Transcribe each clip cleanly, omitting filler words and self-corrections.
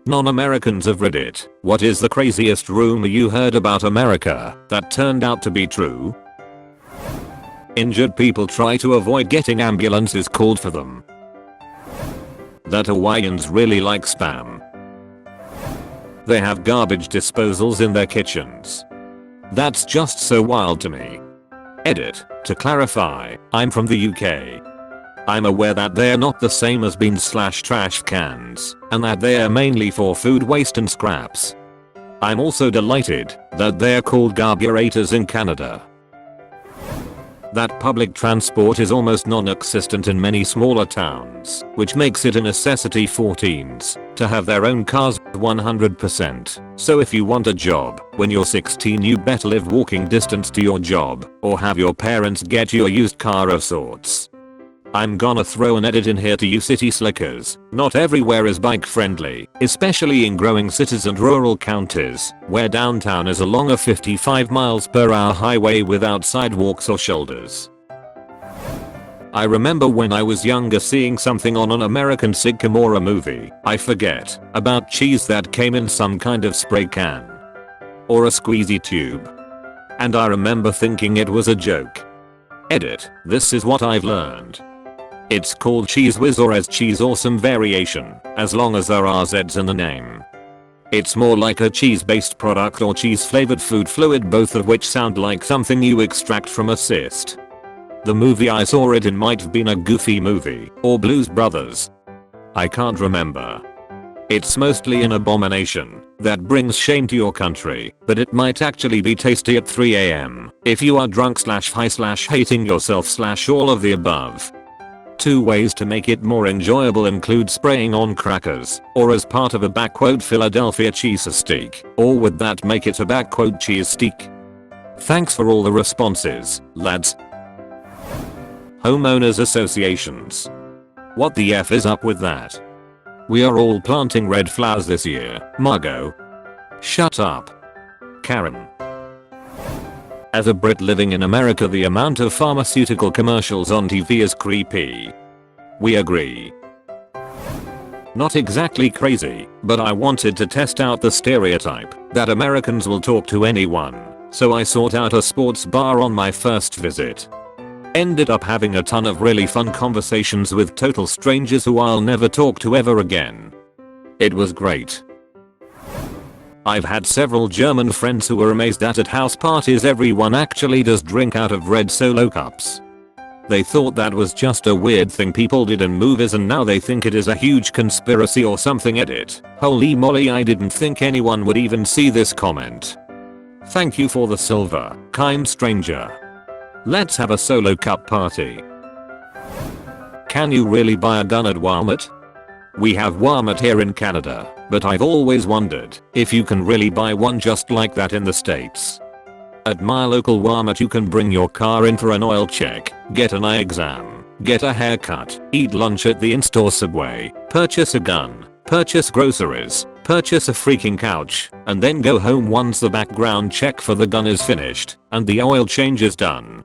Non-Americans of Reddit, what is the craziest rumor you heard about America that turned out to be true? Injured people try to avoid getting ambulances called for them. That Hawaiians really like spam. They have garbage disposals in their kitchens. That's just so wild to me. Edit. To clarify, I'm from the UK. I'm aware that they're not the same as bins/trash cans, and that they are mainly for food waste and scraps. I'm also delighted that they're called carburetors in Canada. That public transport is almost non-existent in many smaller towns, which makes it a necessity for teens to have their own cars 100%. So if you want a job when you're 16, you better live walking distance to your job or have your parents get you a used car of sorts. I'm gonna throw an edit in here to you city slickers. Not everywhere is bike friendly, especially in growing cities and rural counties, where downtown is along a 55 miles per hour highway without sidewalks or shoulders. I remember when I was younger seeing something on an American Sycamore movie, I forget, about cheese that came in some kind of spray can. Or a squeezy tube. And I remember thinking it was a joke. Edit. This is what I've learned. It's called Cheese Whiz or as Cheese or some variation, as long as there are Z's in the name. It's more like a cheese-based product or cheese-flavored food fluid, both of which sound like something you extract from a cyst. The movie I saw it in might have been a Goofy movie or Blues Brothers. I can't remember. It's mostly an abomination that brings shame to your country, but it might actually be tasty at 3 AM if you are drunk/high/hating yourself/all of the above. 2 ways to make it more enjoyable include spraying on crackers, or as part of a Philadelphia cheese steak, or would that make it a cheese steak? Thanks for all the responses, lads. Homeowners associations. What the F is up with that? We are all planting red flowers this year, Margot. Shut up. Karen. As a Brit living in America, the amount of pharmaceutical commercials on TV is creepy. We agree. Not exactly crazy, but I wanted to test out the stereotype that Americans will talk to anyone, so I sought out a sports bar on my first visit. Ended up having a ton of really fun conversations with total strangers who I'll never talk to ever again. It was great. I've had several German friends who were amazed that at house parties everyone actually does drink out of red Solo cups. They thought that was just a weird thing people did in movies, and now they think it is a huge conspiracy or something. Edit. Holy moly, I didn't think anyone would even see this comment. Thank you for the silver, kind stranger. Let's have a Solo cup party. Can you really buy a gun at Walmart? We have Walmart here in Canada, but I've always wondered if you can really buy one just like that in the States. At my local Walmart you can bring your car in for an oil check, get an eye exam, get a haircut, eat lunch at the in-store Subway, purchase a gun, purchase groceries, purchase a freaking couch, and then go home once the background check for the gun is finished and the oil change is done.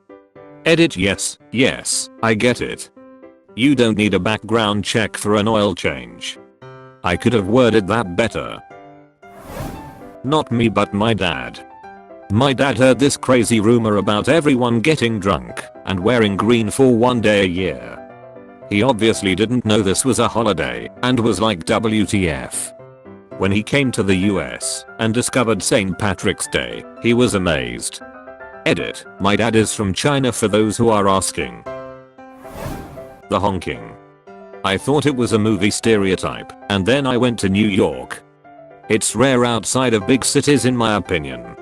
Edit. Yes, I get it. You don't need a background check for an oil change. I could have worded that better. Not me, but my dad. My dad heard this crazy rumor about everyone getting drunk and wearing green for 1 day a year. He obviously didn't know this was a holiday and was like, WTF. When he came to the US and discovered St. Patrick's Day, he was amazed. Edit. My dad is from China for those who are asking. The honking. I thought it was a movie stereotype, and then I went to New York. It's rare outside of big cities in my opinion.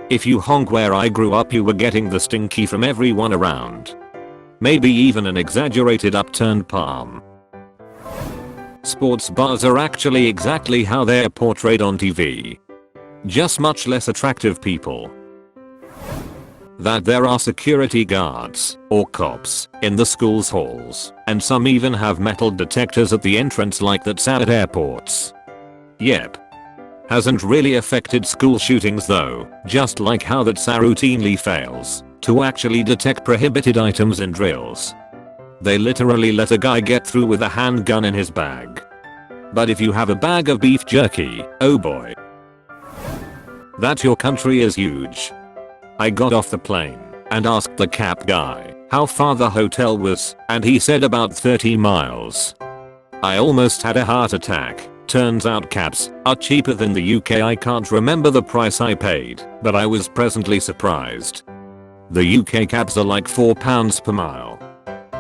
If you honk where I grew up, you were getting the stinky from everyone around. Maybe even an exaggerated upturned palm. Sports bars are actually exactly how they're portrayed on TV. Just much less attractive people. That there are security guards, or cops, in the school's halls, and some even have metal detectors at the entrance like that's at airports. Yep. Hasn't really affected school shootings though, just like how that's routinely fails to actually detect prohibited items in drills. They literally let a guy get through with a handgun in his bag. But if you have a bag of beef jerky, oh boy. That your country is huge. I got off the plane and asked the cab guy how far the hotel was, and he said about 30 miles. I almost had a heart attack. Turns out cabs are cheaper than the UK. I can't remember the price I paid, but I was pleasantly surprised. The UK cabs are like £4 per mile.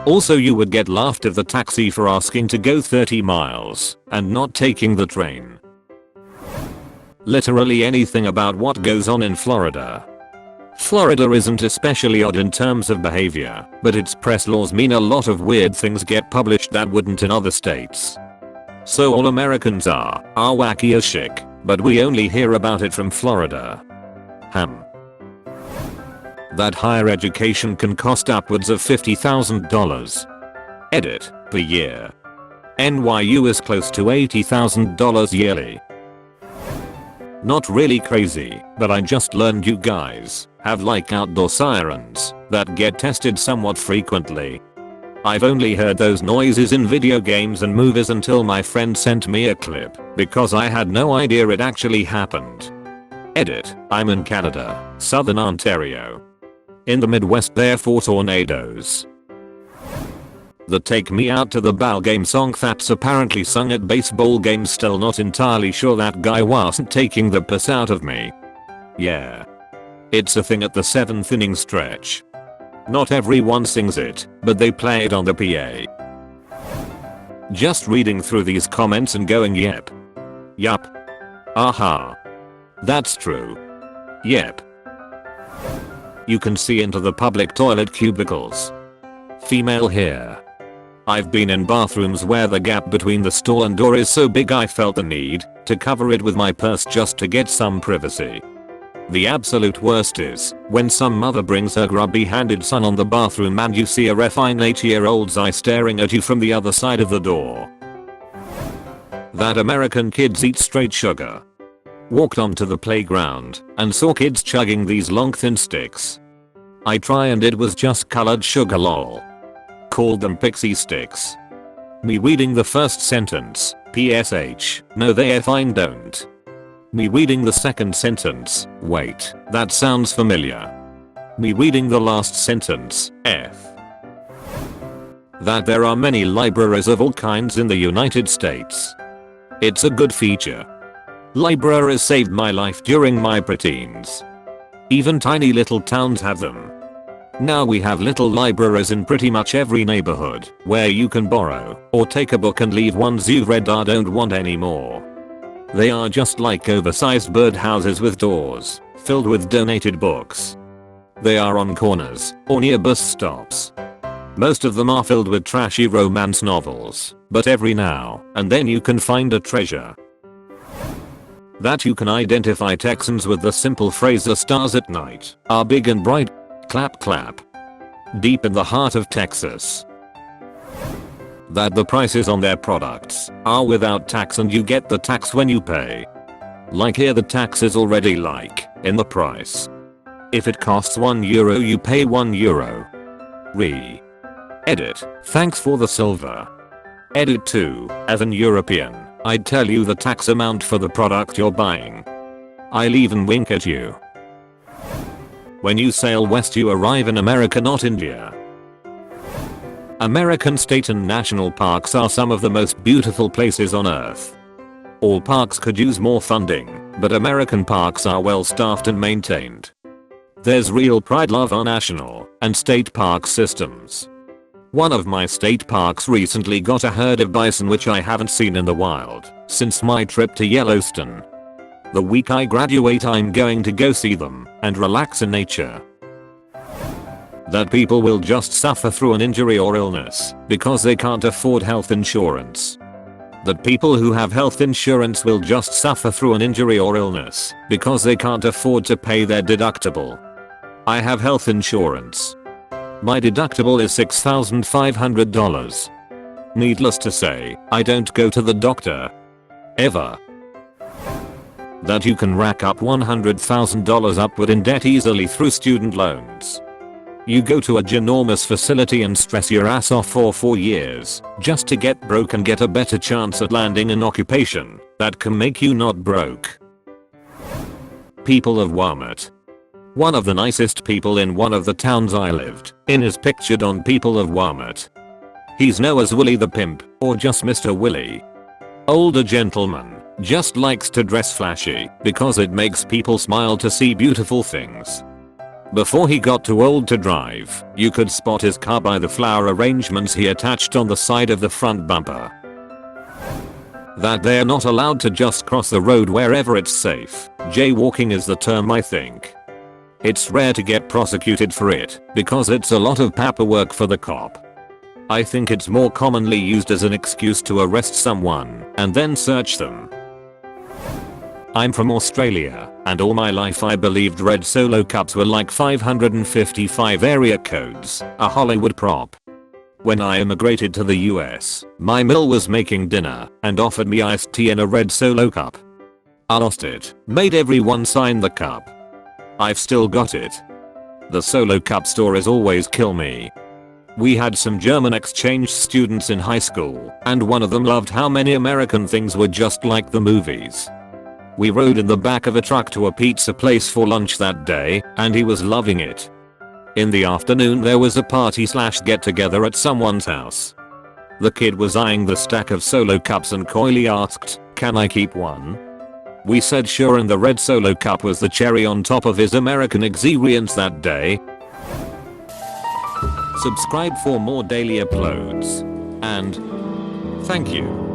Also, you would get laughed at the taxi for asking to go 30 miles and not taking the train. Literally anything about what goes on in Florida. Florida isn't especially odd in terms of behavior, but its press laws mean a lot of weird things get published that wouldn't in other states. So all Americans are wacky as shit, but we only hear about it from Florida. That higher education can cost upwards of $50,000. Edit, per year. NYU is close to $80,000 yearly. Not really crazy, but I just learned you guys have like outdoor sirens that get tested somewhat frequently. I've only heard those noises in video games and movies until my friend sent me a clip because I had no idea it actually happened. Edit, I'm in Canada, Southern Ontario. In the Midwest there are 4 tornadoes. The Take Me Out to the Ball Game song that's apparently sung at baseball games, still not entirely sure that guy wasn't taking the piss out of me. Yeah. It's a thing at the 7th inning stretch. Not everyone sings it, but they play it on the PA. Just reading through these comments and going yep. Yup. Aha. That's true. Yep. You can see into the public toilet cubicles. Female here. I've been in bathrooms where the gap between the stall and door is so big I felt the need to cover it with my purse just to get some privacy. The absolute worst is when some mother brings her grubby-handed son on the bathroom and you see a refined 8-year-old's eye staring at you from the other side of the door. That American kids eat straight sugar. Walked onto the playground and saw kids chugging these long thin sticks. I try and it was just colored sugar, lol. Called them pixie sticks. Me reading the first sentence, PSH, no they effing don't. Me reading the second sentence, wait, that sounds familiar. Me reading the last sentence, F. That there are many libraries of all kinds in the United States. It's a good feature. Libraries saved my life during my preteens. Even tiny little towns have them. Now we have little libraries in pretty much every neighborhood where you can borrow or take a book and leave ones you've read or don't want anymore. They are just like oversized birdhouses with doors filled with donated books. They are on corners or near bus stops. Most of them are filled with trashy romance novels, but every now and then you can find a treasure. That you can identify Texans with the simple phrase "the stars at night are big and bright, clap clap." Deep in the heart of Texas. That the prices on their products are without tax and you get the tax when you pay. Like here the tax is already like in the price. If it costs €1 you pay €1. Edit, thanks for the silver. Edit 2, as an European, I'd tell you the tax amount for the product you're buying. I'll even wink at you. When you sail west you arrive in America, not India. American state and national parks are some of the most beautiful places on earth. All parks could use more funding, but American parks are well staffed and maintained. There's real pride love our national and state park systems. One of my state parks recently got a herd of bison which I haven't seen in the wild since my trip to Yellowstone. The week I graduate I'm going to go see them and relax in nature. That people will just suffer through an injury or illness because they can't afford health insurance. That people who have health insurance will just suffer through an injury or illness because they can't afford to pay their deductible. I have health insurance. My deductible is $6,500. Needless to say, I don't go to the doctor. Ever. That you can rack up $100,000 upward in debt easily through student loans. You go to a ginormous facility and stress your ass off for 4 years just to get broke and get a better chance at landing an occupation that can make you not broke. People of Walmart. One of the nicest people in one of the towns I lived in is pictured on People of Walmart. He's known as Willie the Pimp or just Mr. Willie. Older gentleman, just likes to dress flashy because it makes people smile to see beautiful things. Before he got too old to drive, you could spot his car by the flower arrangements he attached on the side of the front bumper. That they're not allowed to just cross the road wherever it's safe. Jaywalking is the term, I think. It's rare to get prosecuted for it because it's a lot of paperwork for the cop. I think it's more commonly used as an excuse to arrest someone and then search them. I'm from Australia, and all my life I believed red Solo cups were like 555 area codes, a Hollywood prop. When I immigrated to the US, my mill was making dinner and offered me iced tea in a red Solo cup. I lost it, made everyone sign the cup. I've still got it. The Solo cup stories always kill me. We had some German exchange students in high school, and one of them loved how many American things were just like the movies. We rode in the back of a truck to a pizza place for lunch that day, and he was loving it. In the afternoon there was a party / get together at someone's house. The kid was eyeing the stack of Solo cups and coyly asked, "Can I keep one?" We said sure, and the red Solo cup was the cherry on top of his American experience that day. Subscribe for more daily uploads. And thank you.